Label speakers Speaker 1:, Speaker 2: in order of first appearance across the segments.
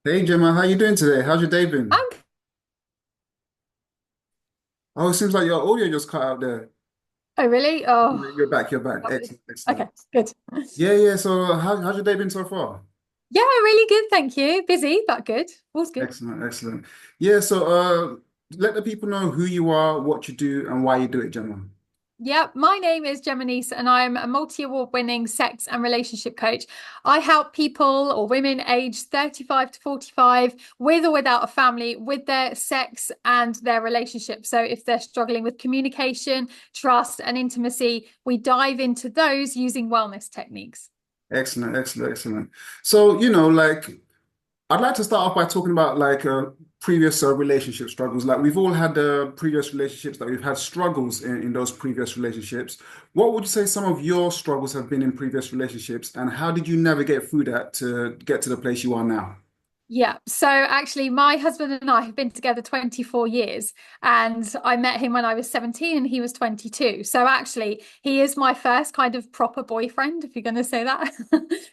Speaker 1: Hey Gemma, how you doing today? How's your day been?
Speaker 2: I'm
Speaker 1: Oh, it seems like your audio just cut out there.
Speaker 2: oh really? Oh,
Speaker 1: You're back, you're back.
Speaker 2: lovely.
Speaker 1: Excellent, excellent.
Speaker 2: Okay, good.
Speaker 1: Yeah. So how's your day been so far?
Speaker 2: Yeah, really good, thank you. Busy, but good. All's good.
Speaker 1: Excellent, excellent. Yeah, so let the people know who you are, what you do, and why you do it, Gemma.
Speaker 2: Yeah, my name is Gemma Nice and I'm a multi-award winning sex and relationship coach. I help people or women aged 35 to 45 with or without a family with their sex and their relationship. So if they're struggling with communication, trust, and intimacy, we dive into those using wellness techniques.
Speaker 1: Excellent, excellent, excellent. So, I'd like to start off by talking about previous relationship struggles. Like we've all had previous relationships that we've had struggles in those previous relationships. What would you say some of your struggles have been in previous relationships, and how did you navigate through that to get to the place you are now?
Speaker 2: Yeah. So actually, my husband and I have been together 24 years, and I met him when I was 17 and he was 22. So actually, he is my first kind of proper boyfriend, if you're going to say that.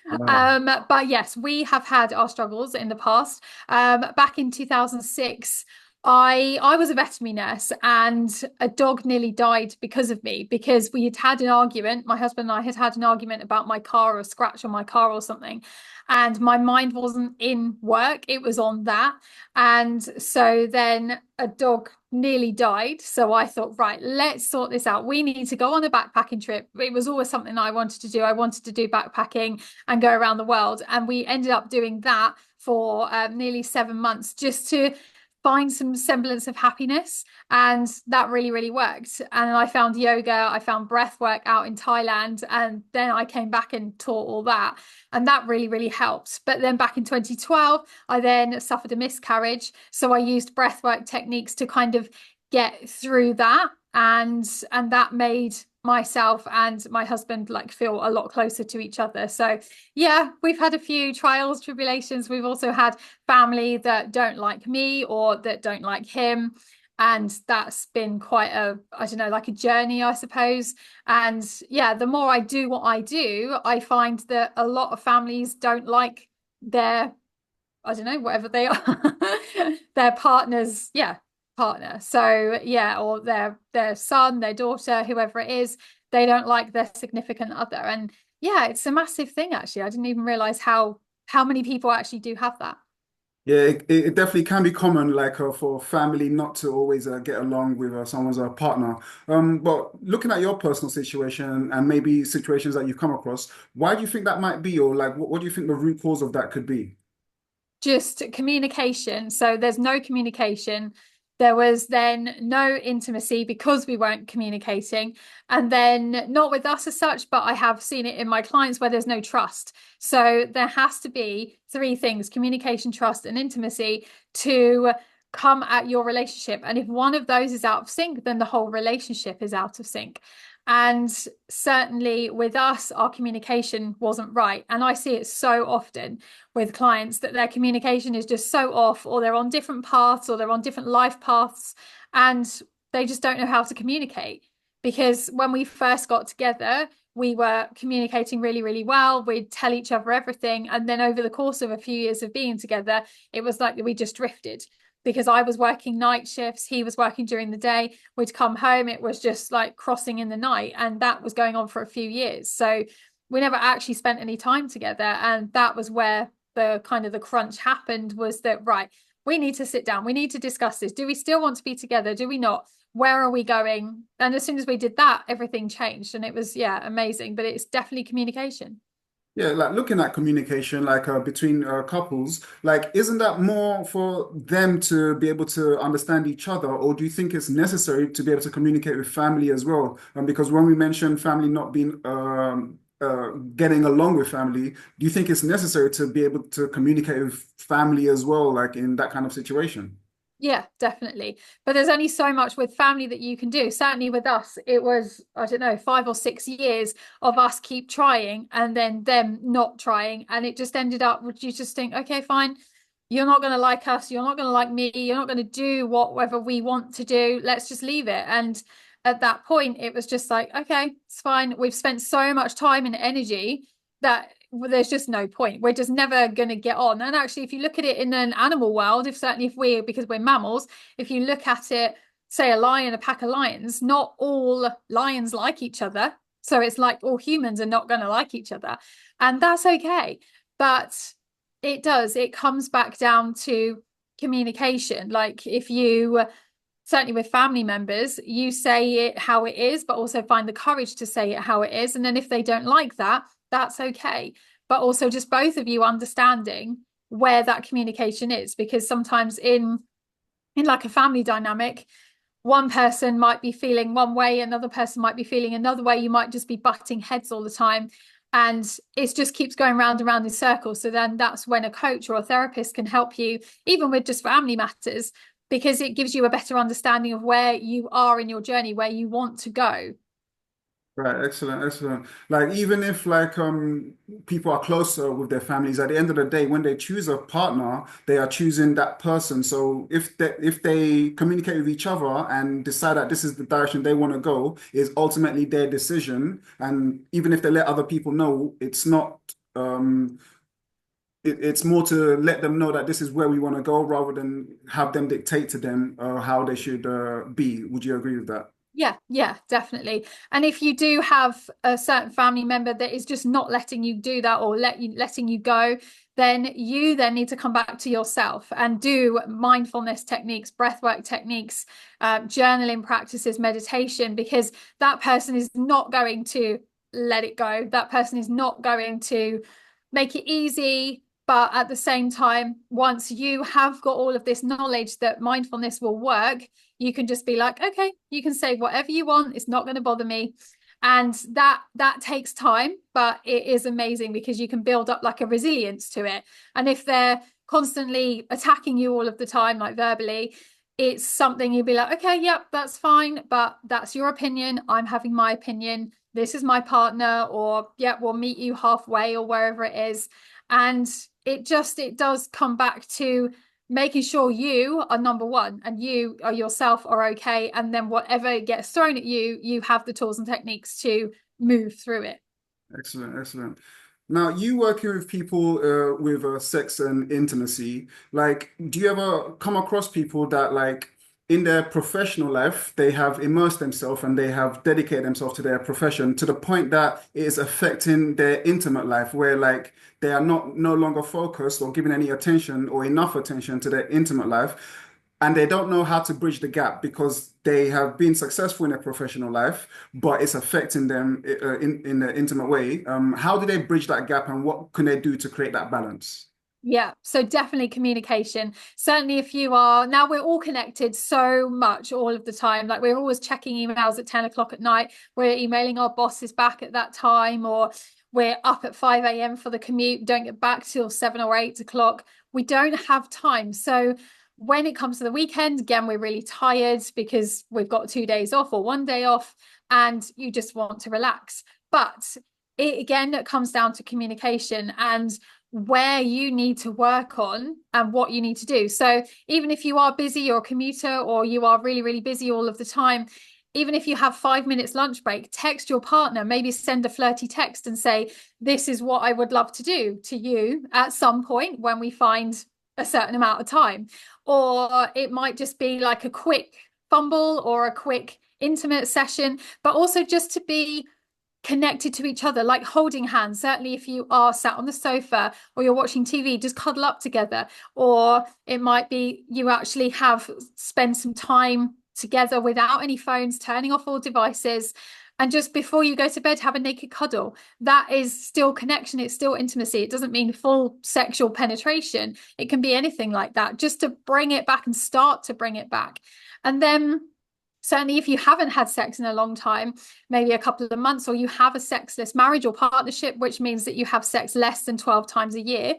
Speaker 1: Wow.
Speaker 2: But yes, we have had our struggles in the past. Back in 2006, I was a veterinary nurse and a dog nearly died because of me because we had had an argument. My husband and I had had an argument about my car or a scratch on my car or something, and my mind wasn't in work, it was on that. And so then a dog nearly died, so I thought, right, let's sort this out. We need to go on a backpacking trip. It was always something I wanted to do. I wanted to do backpacking and go around the world, and we ended up doing that for nearly 7 months just to find some semblance of happiness. And that really, really worked. And I found yoga, I found breath work out in Thailand, and then I came back and taught all that, and that really, really helped. But then back in 2012, I then suffered a miscarriage, so I used breathwork techniques to kind of get through that, and that made myself and my husband like feel a lot closer to each other. So yeah, we've had a few trials, tribulations. We've also had family that don't like me or that don't like him, and that's been quite a, I don't know, like a journey, I suppose. And yeah, the more I do what I do, I find that a lot of families don't like their, I don't know, whatever they are, their partner's, yeah, partner. So yeah, or their son, their daughter, whoever it is, they don't like their significant other. And yeah, it's a massive thing actually. I didn't even realize how many people actually do have that.
Speaker 1: Yeah, it definitely can be common, for family not to always get along with someone's partner. But looking at your personal situation and maybe situations that you've come across, why do you think that might be, or like, what do you think the root cause of that could be?
Speaker 2: Just communication. So there's no communication. There was then no intimacy because we weren't communicating. And then not with us as such, but I have seen it in my clients where there's no trust. So there has to be three things: communication, trust, and intimacy to come at your relationship. And if one of those is out of sync, then the whole relationship is out of sync. And certainly with us, our communication wasn't right. And I see it so often with clients that their communication is just so off, or they're on different paths, or they're on different life paths, and they just don't know how to communicate. Because when we first got together, we were communicating really, really well. We'd tell each other everything. And then over the course of a few years of being together, it was like we just drifted because I was working night shifts, he was working during the day. We'd come home, it was just like crossing in the night. And that was going on for a few years. So we never actually spent any time together. And that was where the kind of the crunch happened, was that, right, we need to sit down. We need to discuss this. Do we still want to be together? Do we not? Where are we going? And as soon as we did that, everything changed. And it was, yeah, amazing. But it's definitely communication.
Speaker 1: Yeah, like looking at communication, between couples, like isn't that more for them to be able to understand each other, or do you think it's necessary to be able to communicate with family as well? Because when we mention family not being getting along with family, do you think it's necessary to be able to communicate with family as well, like in that kind of situation?
Speaker 2: Yeah, definitely. But there's only so much with family that you can do. Certainly with us, it was, I don't know, 5 or 6 years of us keep trying and then them not trying. And it just ended up, would you just think, okay, fine, you're not going to like us, you're not going to like me, you're not going to do whatever we want to do. Let's just leave it. And at that point, it was just like, okay, it's fine. We've spent so much time and energy that there's just no point. We're just never going to get on. And actually, if you look at it in an animal world, if certainly if we're, because we're mammals, if you look at it, say a lion, a pack of lions, not all lions like each other. So it's like all humans are not going to like each other. And that's okay. But it comes back down to communication. Like if you, certainly with family members, you say it how it is, but also find the courage to say it how it is. And then if they don't like that, that's okay. But also just both of you understanding where that communication is, because sometimes in like a family dynamic, one person might be feeling one way, another person might be feeling another way. You might just be butting heads all the time. And it just keeps going round and round in circles. So then that's when a coach or a therapist can help you, even with just family matters, because it gives you a better understanding of where you are in your journey, where you want to go.
Speaker 1: Right, excellent, excellent. Like even if like people are closer with their families, at the end of the day, when they choose a partner, they are choosing that person. So if they communicate with each other and decide that this is the direction they want to go, is ultimately their decision. And even if they let other people know, it's not it's more to let them know that this is where we want to go rather than have them dictate to them how they should be. Would you agree with that?
Speaker 2: Yeah, definitely. And if you do have a certain family member that is just not letting you do that or letting you go, then you then need to come back to yourself and do mindfulness techniques, breathwork techniques, journaling practices, meditation, because that person is not going to let it go. That person is not going to make it easy. But at the same time, once you have got all of this knowledge that mindfulness will work, you can just be like, okay, you can say whatever you want, it's not going to bother me. And that takes time, but it is amazing because you can build up like a resilience to it. And if they're constantly attacking you all of the time, like verbally, it's something you'd be like, okay, yep, that's fine, but that's your opinion, I'm having my opinion, this is my partner, or yeah, we'll meet you halfway or wherever it is. And it does come back to making sure you are number one and you are yourself are okay. And then whatever gets thrown at you, you have the tools and techniques to move through it.
Speaker 1: Excellent, excellent. Now, you working with people with sex and intimacy, like, do you ever come across people that, like, in their professional life, they have immersed themselves and they have dedicated themselves to their profession to the point that it is affecting their intimate life, where, like, they are not no longer focused or giving any attention or enough attention to their intimate life, and they don't know how to bridge the gap because they have been successful in their professional life, but it's affecting them in an intimate way. How do they bridge that gap, and what can they do to create that balance?
Speaker 2: Yeah, so definitely communication. Certainly, if you are now, we're all connected so much all of the time. Like we're always checking emails at 10 o'clock at night. We're emailing our bosses back at that time, or we're up at 5 a.m. for the commute, don't get back till 7 or 8 o'clock. We don't have time. So when it comes to the weekend, again, we're really tired because we've got 2 days off or one day off, and you just want to relax. But it again comes down to communication and where you need to work on and what you need to do. So even if you are busy, you're a commuter, or you are really, really busy all of the time, even if you have 5 minutes lunch break, text your partner, maybe send a flirty text and say, this is what I would love to do to you at some point when we find a certain amount of time. Or it might just be like a quick fumble or a quick intimate session, but also just to be connected to each other, like holding hands. Certainly if you are sat on the sofa or you're watching TV, just cuddle up together. Or it might be you actually have spend some time together without any phones, turning off all devices, and just before you go to bed have a naked cuddle. That is still connection, it's still intimacy. It doesn't mean full sexual penetration, it can be anything like that, just to bring it back and start to bring it back. And then certainly if you haven't had sex in a long time, maybe a couple of months, or you have a sexless marriage or partnership, which means that you have sex less than 12 times a year,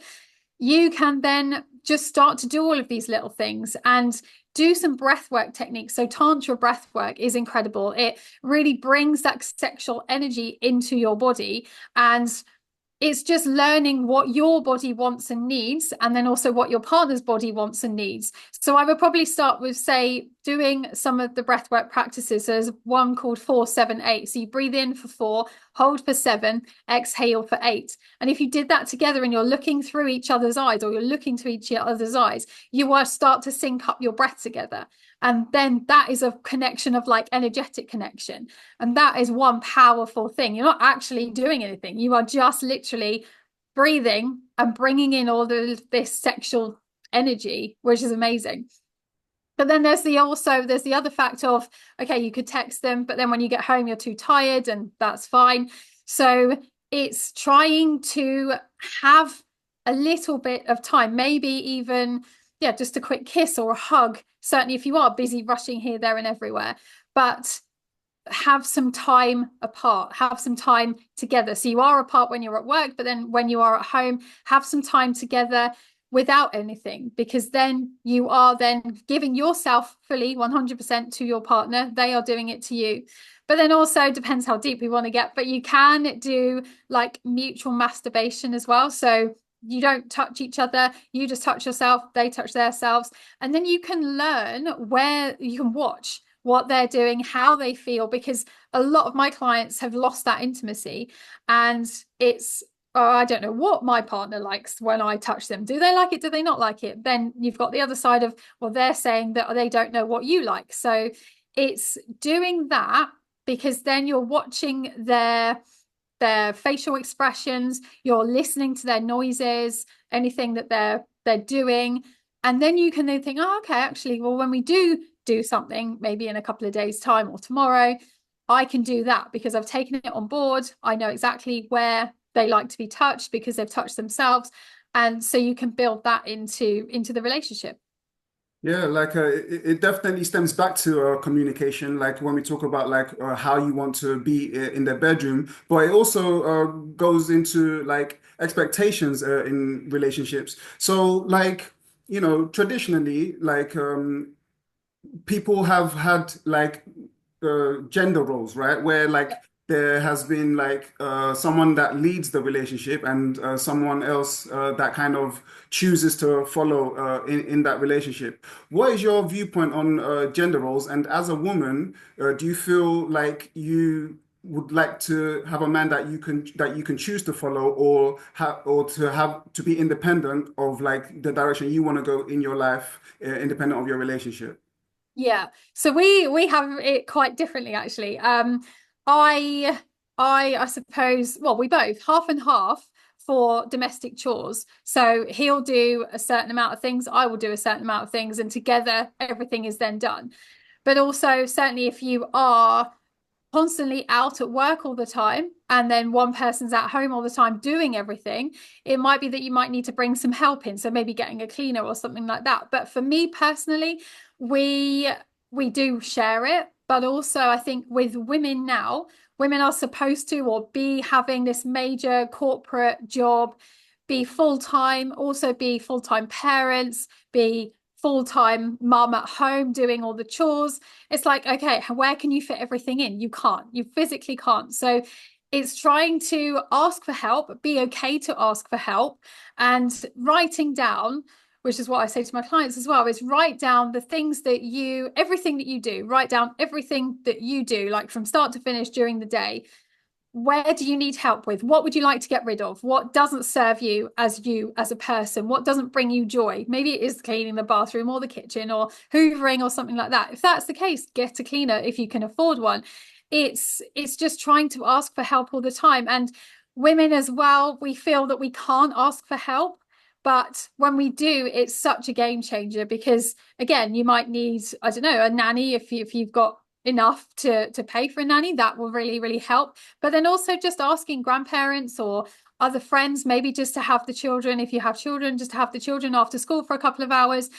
Speaker 2: you can then just start to do all of these little things and do some breathwork techniques. So Tantra breathwork is incredible. It really brings that sexual energy into your body, and it's just learning what your body wants and needs, and then also what your partner's body wants and needs. So I would probably start with, say, doing some of the breathwork practices. There's one called 4-7-8. So you breathe in for 4, hold for 7, exhale for 8. And if you did that together and you're looking through each other's eyes, or you're looking to each other's eyes, you will start to sync up your breath together. And then that is a connection of like energetic connection. And that is one powerful thing. You're not actually doing anything. You are just literally breathing and bringing in all this sexual energy, which is amazing. But then there's the other fact of, okay, you could text them, but then when you get home, you're too tired, and that's fine. So it's trying to have a little bit of time, maybe even, yeah, just a quick kiss or a hug. Certainly if you are busy rushing here, there, and everywhere, but have some time apart, have some time together. So you are apart when you're at work, but then when you are at home, have some time together without anything, because then you are then giving yourself fully 100% to your partner. They are doing it to you. But then also depends how deep we want to get, but you can do like mutual masturbation as well. So you don't touch each other, you just touch yourself, they touch themselves, and then you can learn where you can watch what they're doing, how they feel, because a lot of my clients have lost that intimacy, and it's, oh, I don't know what my partner likes when I touch them. Do they like it? Do they not like it? Then you've got the other side of, well, they're saying that they don't know what you like. So it's doing that, because then you're watching their facial expressions, you're listening to their noises, anything that they're doing, and then you can then think, oh, okay, actually, well, when we do something, maybe in a couple of days' time or tomorrow, I can do that because I've taken it on board. I know exactly where they like to be touched because they've touched themselves, and so you can build that into the relationship.
Speaker 1: Yeah, like it definitely stems back to communication, like when we talk about like how you want to be in their bedroom, but it also goes into like expectations in relationships. So like, traditionally, like people have had like gender roles, right? Where like there has been like someone that leads the relationship and someone else that kind of chooses to follow in that relationship. What is your viewpoint on gender roles? And as a woman, do you feel like you would like to have a man that you can choose to follow, or to be independent of like the direction you want to go in your life, independent of your relationship?
Speaker 2: Yeah. So we have it quite differently actually. I I suppose, well, we both half and half for domestic chores. So he'll do a certain amount of things, I will do a certain amount of things, and together everything is then done. But also certainly if you are constantly out at work all the time and then one person's at home all the time doing everything, it might be that you might need to bring some help in, so maybe getting a cleaner or something like that. But for me personally, we we do share it, but also I think with women now, women are supposed to or be having this major corporate job, be full-time, also be full-time parents, be full-time mum at home doing all the chores. It's like, okay, where can you fit everything in? You can't, you physically can't. So it's trying to ask for help, be okay to ask for help, and writing down, which is what I say to my clients as well, is write down the things that everything that you do, write down everything that you do, like from start to finish during the day. Where do you need help with? What would you like to get rid of? What doesn't serve you as a person? What doesn't bring you joy? Maybe it is cleaning the bathroom or the kitchen or hoovering or something like that. If that's the case, get a cleaner if you can afford one. It's just trying to ask for help all the time. And women as well, we feel that we can't ask for help. But when we do, it's such a game changer because, again, you might need, I don't know, a nanny if you've got enough to pay for a nanny. That will really, really help. But then also just asking grandparents or other friends, maybe just to have the children, if you have children, just to have the children after school for a couple of hours,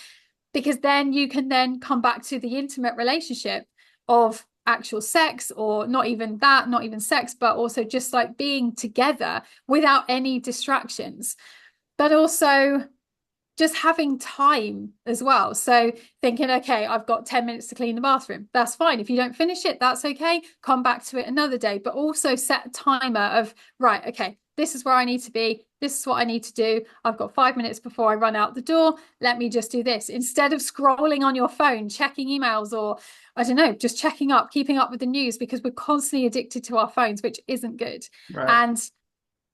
Speaker 2: because then you can then come back to the intimate relationship of actual sex, or not even that, not even sex, but also just like being together without any distractions. But also just having time as well. So thinking, okay, I've got 10 minutes to clean the bathroom. That's fine. If you don't finish it, that's okay. Come back to it another day. But also set a timer of, right, okay, this is where I need to be. This is what I need to do. I've got 5 minutes before I run out the door. Let me just do this. Instead of scrolling on your phone, checking emails, or I don't know, just checking up, keeping up with the news, because we're constantly addicted to our phones, which isn't good.
Speaker 1: Right.
Speaker 2: And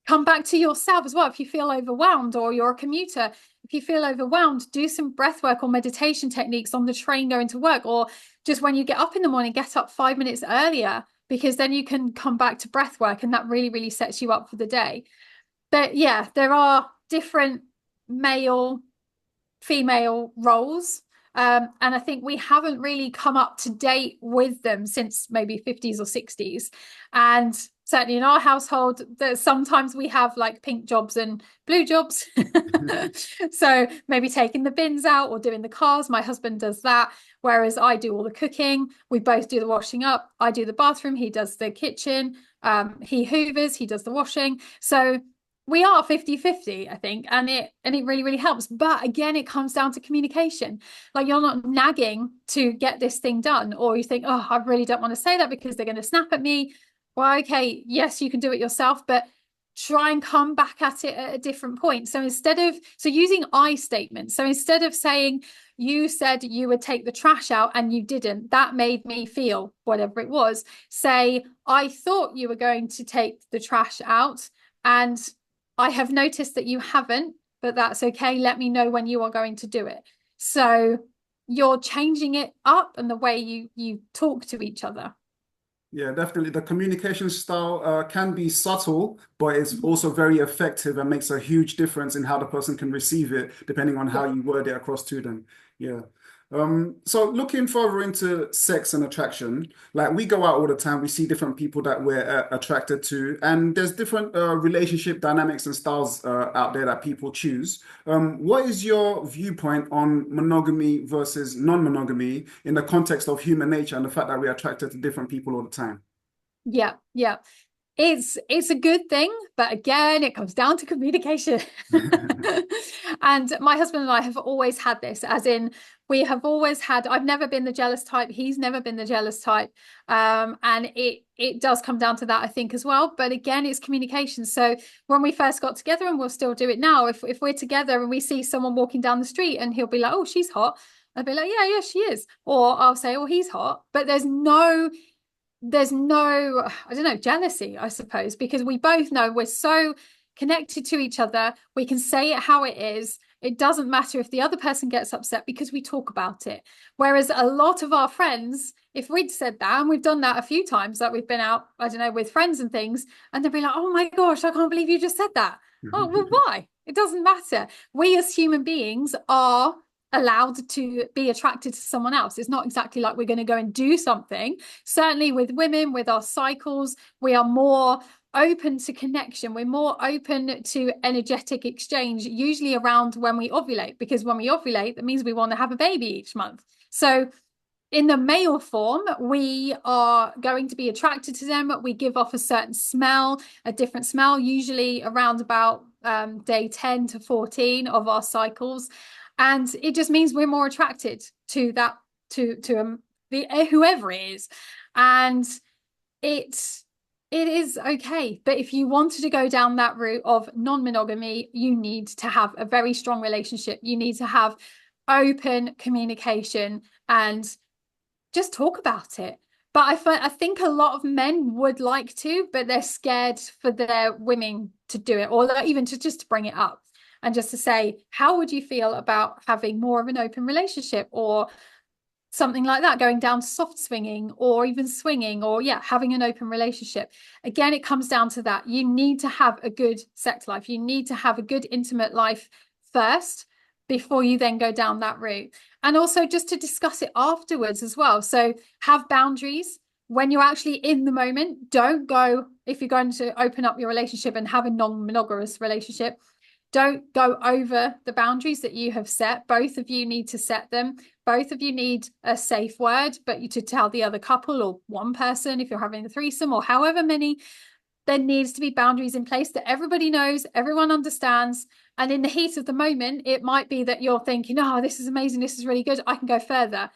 Speaker 2: come back to yourself as well. If you feel overwhelmed, or you're a commuter, if you feel overwhelmed, do some breath work or meditation techniques on the train going to work, or just when you get up in the morning, get up 5 minutes earlier, because then you can come back to breath work, and that really, really sets you up for the day. But yeah, there are different male, female roles. And I think we haven't really come up to date with them since maybe 50s or 60s. And certainly in our household, that sometimes we have like pink jobs and blue jobs. So maybe taking the bins out or doing the cars. My husband does that, whereas I do all the cooking. We both do the washing up. I do the bathroom. He does the kitchen. He hoovers. He does the washing. So we are 50-50, I think, and it really, really helps. But again, it comes down to communication. Like, you're not nagging to get this thing done, or you think, oh, I really don't want to say that because they're going to snap at me. Well, okay, yes, you can do it yourself, but try and come back at it at a different point. So using I statements. So instead of saying, you said you would take the trash out and you didn't, that made me feel whatever it was. Say, I thought you were going to take the trash out, and I have noticed that you haven't, but that's okay. Let me know when you are going to do it. So you're changing it up, and the way you talk to each other.
Speaker 1: Yeah, definitely. The communication style can be subtle, but it's also very effective and makes a huge difference in how the person can receive it, depending on how
Speaker 2: Yeah.
Speaker 1: you word it across to them. Yeah. So looking further into sex and attraction, like we go out all the time, we see different people that we're attracted to, and there's different relationship dynamics and styles out there that people choose. What is your viewpoint on monogamy versus non-monogamy in the context of human nature and the fact that we're attracted to different people all the time?
Speaker 2: Yeah, yeah. It's a good thing, but again, it comes down to communication. And my husband and I have always had this, as in, we have always had, I've never been the jealous type, he's never been the jealous type. And it does come down to that, I think, as well. But again, it's communication. So when we first got together, and we'll still do it now, if we're together and we see someone walking down the street and he'll be like, oh, she's hot, I'd be like, yeah, yeah, she is. Or I'll say, oh, he's hot. But there's no, I don't know, jealousy, I suppose, because we both know we're so connected to each other. We can say it how it is. It doesn't matter if the other person gets upset, because we talk about it. Whereas a lot of our friends, if we'd said that, and we've done that a few times, that we've been out, I don't know, with friends and things, and they'd be like, oh my gosh, I can't believe you just said that. Oh, well, why? It doesn't matter. We as human beings are allowed to be attracted to someone else. It's not exactly like we're going to go and do something. Certainly with women, with our cycles, we are more open to connection. We're more open to energetic exchange, usually around when we ovulate, because when we ovulate, that means we want to have a baby each month. So in the male form, we are going to be attracted to them. We give off a certain smell, a different smell, usually around about day 10 to 14 of our cycles. And it just means we're more attracted to that, to whoever it is. And it is okay. But if you wanted to go down that route of non-monogamy, you need to have a very strong relationship. You need to have open communication and just talk about it. But I think a lot of men would like to, but they're scared for their women to do it, or even to just bring it up, and just to say, how would you feel about having more of an open relationship, or something like that, going down to soft swinging, or even swinging, or yeah, having an open relationship. Again, it comes down to that. You need to have a good sex life. You need to have a good intimate life first, before you then go down that route. And also just to discuss it afterwards as well. So have boundaries when you're actually in the moment. Don't go, if you're going to open up your relationship and have a non-monogamous relationship, don't go over the boundaries that you have set. Both of you need to set them. Both of you need a safe word, but you to tell the other couple, or one person, if you're having a threesome, or however many, there needs to be boundaries in place that everybody knows, everyone understands. And in the heat of the moment, it might be that you're thinking, oh, this is amazing, this is really good, I can go further.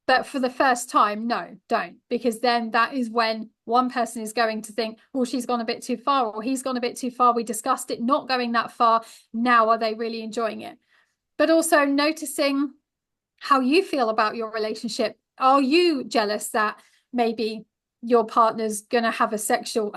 Speaker 2: But for the first time, no, don't, because then that is when one person is going to think, well, she's gone a bit too far, or he's gone a bit too far. We discussed it not going that far. Now, are they really enjoying it? But also noticing how you feel about your relationship. Are you jealous that maybe your partner's going to have sexual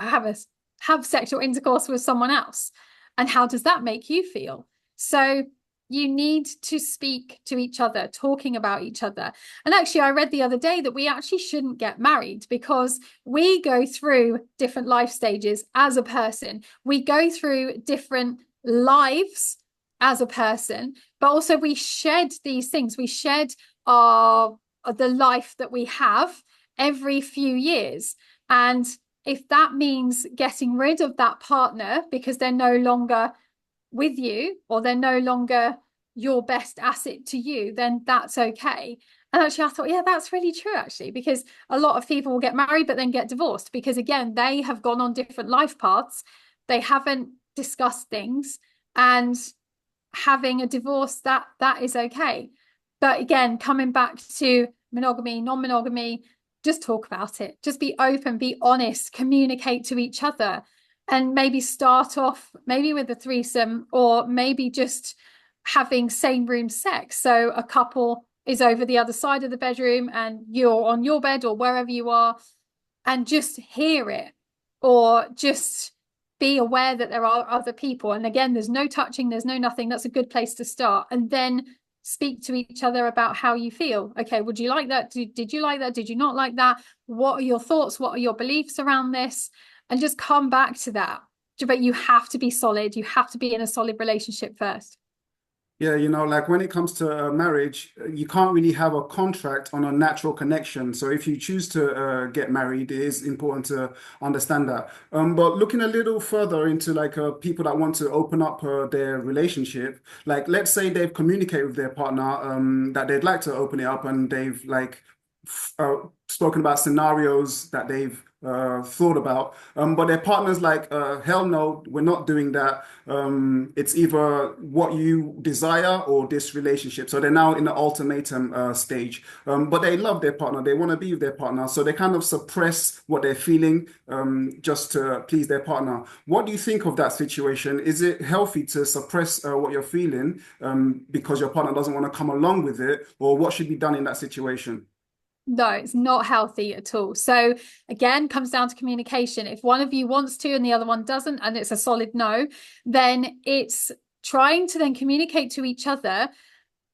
Speaker 2: intercourse with someone else? And how does that make you feel? So you need to speak to each other, talking about each other. And actually, I read the other day that we actually shouldn't get married because we go through different life stages as a person. We go through different lives as a person, but also we shed these things. We shed our the life that we have every few years. And if that means getting rid of that partner because they're no longer with you or they're no longer your best asset to you, then that's okay. And actually, I thought, yeah, that's really true, actually, because a lot of people will get married but then get divorced because, again, they have gone on different life paths. They haven't discussed things. And having a divorce, that is okay. But again, coming back to monogamy, non-monogamy, just talk about it. Just be open, be honest, communicate to each other, and maybe start off maybe with a threesome, or maybe just having same room sex. So a couple is over the other side of the bedroom and you're on your bed or wherever you are, and just hear it, or just be aware that there are other people. And again, there's no touching, there's no nothing. That's a good place to start. And then speak to each other about how you feel. Okay, would you like that? Did you like that? Did you not like that? What are your thoughts? What are your beliefs around this? And just come back to that. But you have to be solid. You have to be in a solid relationship first.
Speaker 1: Yeah, like when it comes to marriage, you can't really have a contract on a natural connection. So if you choose to get married, it is important to understand that. But looking a little further into like people that want to open up their relationship, like let's say they've communicated with their partner that they'd like to open it up, and they've like spoken about scenarios that they've thought about. But their partner's like, hell no, we're not doing that. It's either what you desire or this relationship. So they're now in the ultimatum stage. But they love their partner. They want to be with their partner. So they kind of suppress what they're feeling just to please their partner. What do you think of that situation? Is it healthy to suppress what you're feeling because your partner doesn't want to come along with it? Or what should be done in that situation?
Speaker 2: No, it's not healthy at all. So again, comes down to communication. If one of you wants to and the other one doesn't, and it's a solid no, then it's trying to then communicate to each other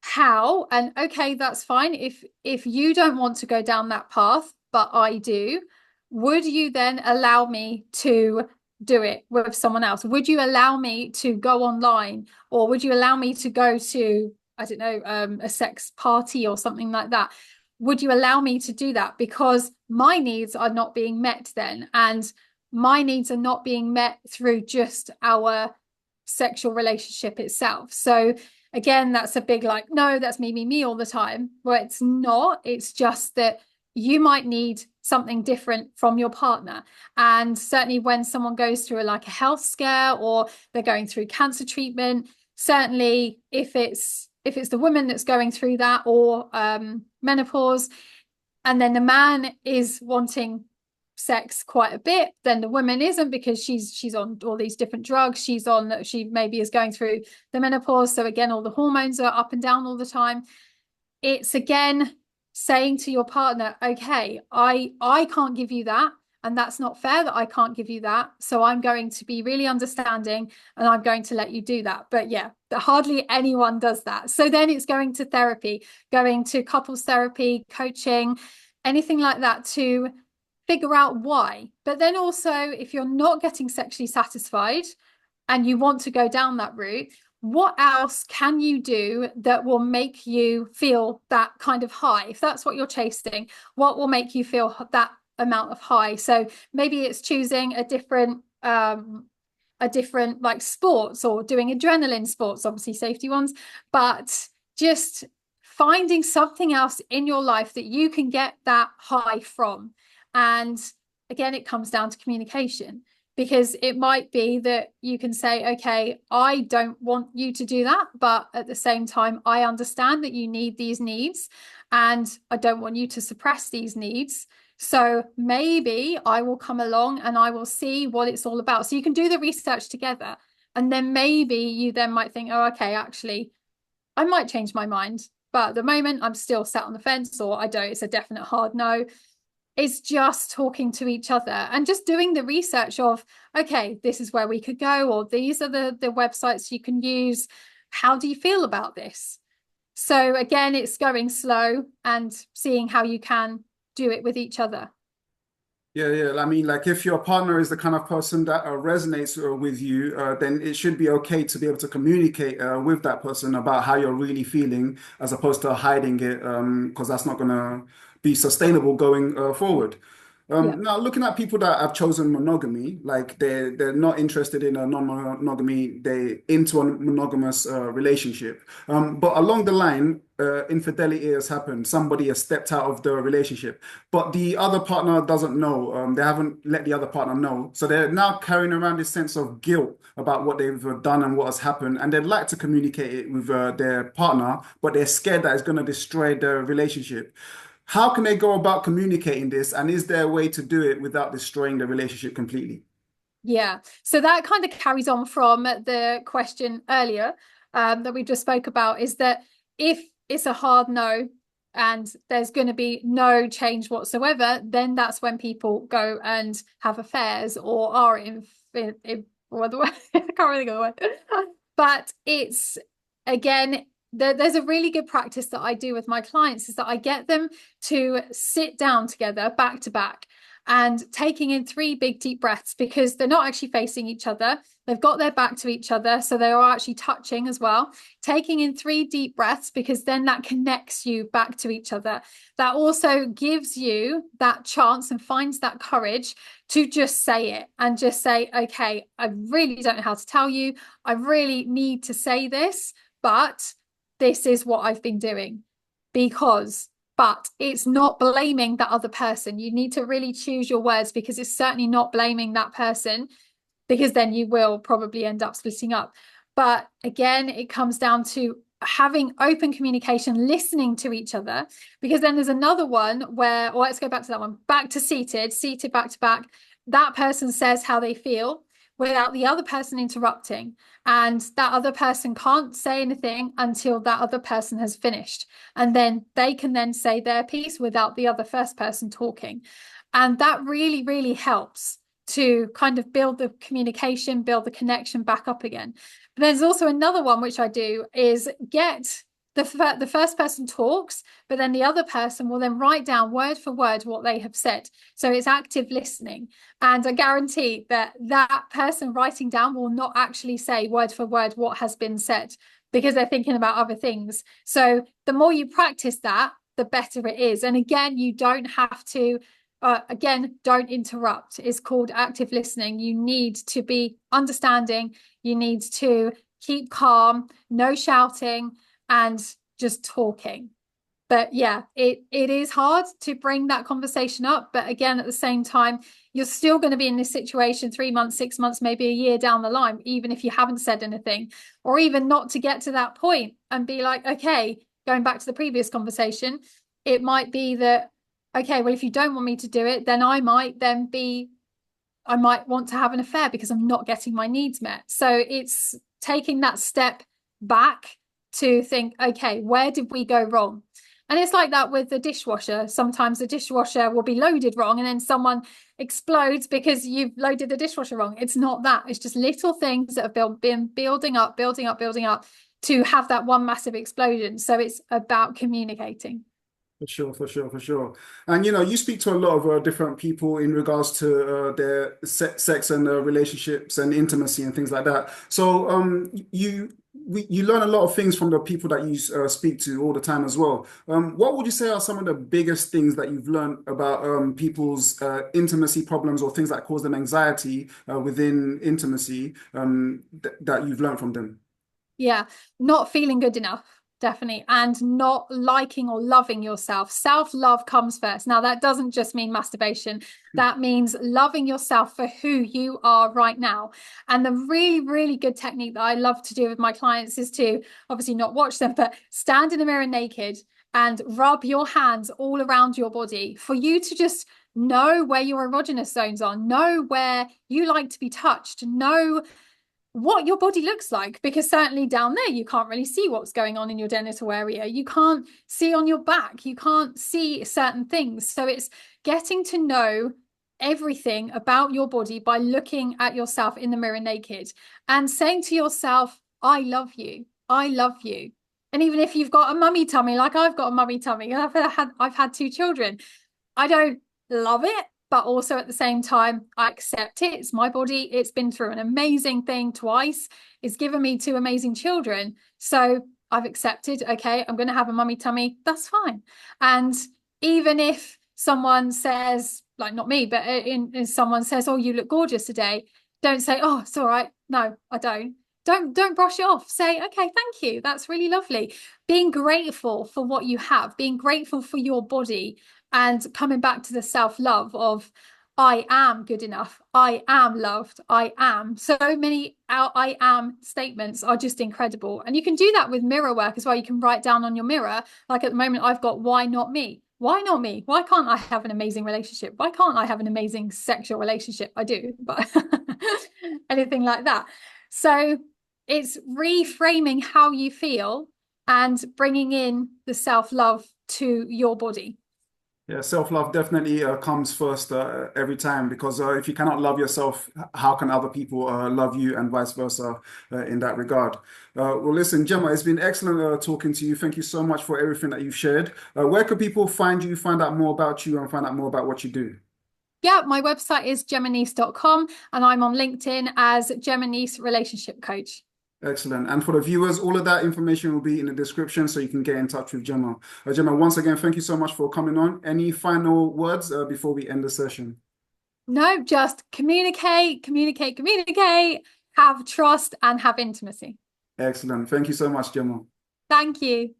Speaker 2: how. And okay, that's fine. If you don't want to go down that path, but I do, would you then allow me to do it with someone else? Would you allow me to go online, or would you allow me to go to, I don't know, a sex party or something like that? Would you allow me to do that? Because my needs are not being met then. And my needs are not being met through just our sexual relationship itself. So again, that's a big like, no, that's me all the time. Well, it's not. It's just that you might need something different from your partner. And certainly when someone goes through like a health scare, or they're going through cancer treatment, certainly if it's the woman that's going through that, or menopause, and then the man is wanting sex quite a bit, then the woman isn't, because she's on all these different drugs. She maybe is going through the menopause. So again, all the hormones are up and down all the time. It's again saying to your partner, okay, I can't give you that. And that's not fair that I can't give you that. So I'm going to be really understanding and I'm going to let you do that. But yeah, hardly anyone does that. So then it's going to therapy, going to couples therapy, coaching, anything like that, to figure out why. But then also, if you're not getting sexually satisfied and you want to go down that route, what else can you do that will make you feel that kind of high? If that's what you're chasing, what will make you feel that amount of high? So maybe it's choosing a different like sports, or doing adrenaline sports, obviously safety ones, but just finding something else in your life that you can get that high from. And again, it comes down to communication. because it might be that you can say, okay, I don't want you to do that, but at the same time, I understand that you need these needs and I don't want you to suppress these needs. So maybe I will come along and I will see what it's all about. So you can do the research together. And then maybe you then might think, oh, okay, actually, I might change my mind. But at the moment, I'm still sat on the fence, or I don't, it's a definite hard no. It's just talking to each other and just doing the research of, okay, this is where we could go, or these are the websites you can use. How do you feel about this? So again, it's going slow and seeing how you can do it with each other.
Speaker 1: Yeah, yeah. I mean, like if your partner is the kind of person that resonates with you, then it should be okay to be able to communicate with that person about how you're really feeling, as opposed to hiding it, because that's not going to be sustainable going forward.
Speaker 2: Yeah.
Speaker 1: Now, looking at people that have chosen monogamy, like they're not interested in a non-monogamy, they into a monogamous relationship. But along the line, infidelity has happened. Somebody has stepped out of the relationship, but the other partner doesn't know. They haven't let the other partner know, so they're now carrying around this sense of guilt about what they've done and what has happened, and they'd like to communicate it with their partner, but they're scared that it's going to destroy the relationship. How can they go about communicating this? And is there a way to do it without destroying the relationship completely?
Speaker 2: Yeah. So that kind of carries on from the question earlier that we just spoke about, is that if it's a hard no and there's going to be no change whatsoever, then that's when people go and have affairs or are in what the word? I can't really go away. But it's again, there's a really good practice that I do with my clients is that I get them to sit down together back to back and taking in three big deep breaths, because they're not actually facing each other. They've got their back to each other, so they are actually touching as well. Taking in three deep breaths, because then that connects you back to each other. That also gives you that chance and finds that courage to just say it and just say, okay, I really don't know how to tell you. I really need to say this, but this is what I've been doing because, but it's not blaming that other person. You need to really choose your words, because it's certainly not blaming that person, because then you will probably end up splitting up. But again, it comes down to having open communication, listening to each other, because then there's another one where, or let's go back to that one, back to seated back to back. That person says how they feel without the other person interrupting. And that other person can't say anything until that other person has finished. And then they can then say their piece without the other first person talking. And that really, really helps to kind of build the communication, build the connection back up again. But there's also another one which I do is get the first person talks, but then the other person will then write down word for word what they have said. So it's active listening. And I guarantee that that person writing down will not actually say word for word what has been said, because they're thinking about other things. So the more you practice that, the better it is. And again, you don't have to again, don't interrupt. It's called active listening. You need to be understanding. You need to keep calm, no shouting, and just talking. But yeah, it is hard to bring that conversation up. But again, at the same time, you're still going to be in this situation 3 months, 6 months, maybe a year down the line, even if you haven't said anything, or even not to get to that point and be like, okay, going back to the previous conversation, it might be that, okay, well, if you don't want me to do it, then I might want to have an affair because I'm not getting my needs met. So it's taking that step back to think, okay, where did we go wrong? And it's like that with the dishwasher. Sometimes the dishwasher will be loaded wrong and then someone explodes because you've loaded the dishwasher wrong. It's not that. It's just little things that have been building up to have that one massive explosion. So it's about communicating.
Speaker 1: For sure, for sure, for sure. And you speak to a lot of different people in regards to their sex and relationships and intimacy and things like that. So you learn a lot of things from the people that you speak to all the time as well. What would you say are some of the biggest things that you've learned about people's intimacy problems or things that cause them anxiety within intimacy that you've learned from them?
Speaker 2: Yeah, not feeling good enough. Definitely. And not liking or loving yourself. Self-love comes first. Now, that doesn't just mean masturbation. That means loving yourself for who you are right now. And the really, really good technique that I love to do with my clients is to obviously not watch them, but stand in the mirror naked and rub your hands all around your body for you to just know where your erogenous zones are, know where you like to be touched, know what your body looks like, because certainly down there you can't really see what's going on in your genital area, you can't see on your back, you can't see certain things. So it's getting to know everything about your body by looking at yourself in the mirror naked and saying to yourself, I love you, I love you. And even if you've got a mummy tummy, like I've got a mummy tummy, and I've had two children, I don't love it, but also at the same time, I accept it. It's my body. It's been through an amazing thing twice. It's given me two amazing children. So I've accepted, okay, I'm going to have a mummy tummy. That's fine. And even if someone says, like not me, but in someone says, oh, you look gorgeous today, don't say, oh, it's all right. No, I don't. Don't brush it off. Say, okay, thank you. That's really lovely. Being grateful for what you have, being grateful for your body, and coming back to the self-love of I am good enough, I am loved, I am. So many I am statements are just incredible. And you can do that with mirror work as well. You can write down on your mirror, like at the moment I've got, why not me? Why not me? Why can't I have an amazing relationship? Why can't I have an amazing sexual relationship? I do, but anything like that. So it's reframing how you feel and bringing in the self-love to your body.
Speaker 1: Yeah, self-love definitely comes first every time, because if you cannot love yourself, how can other people love you, and vice versa in that regard? Well, listen, Gemma, it's been excellent talking to you. Thank you so much for everything that you've shared. Where could people find you, find out more about you, and find out more about what you do?
Speaker 2: Yeah, my website is gemmanice.com and I'm on LinkedIn as Gemma Nice Relationship Coach.
Speaker 1: Excellent. And for the viewers, all of that information will be in the description so you can get in touch with Gemma. Gemma, once again, thank you so much for coming on. Any final words before we end the session?
Speaker 2: No, just communicate, communicate, communicate, have trust and have intimacy.
Speaker 1: Excellent. Thank you so much, Gemma.
Speaker 2: Thank you.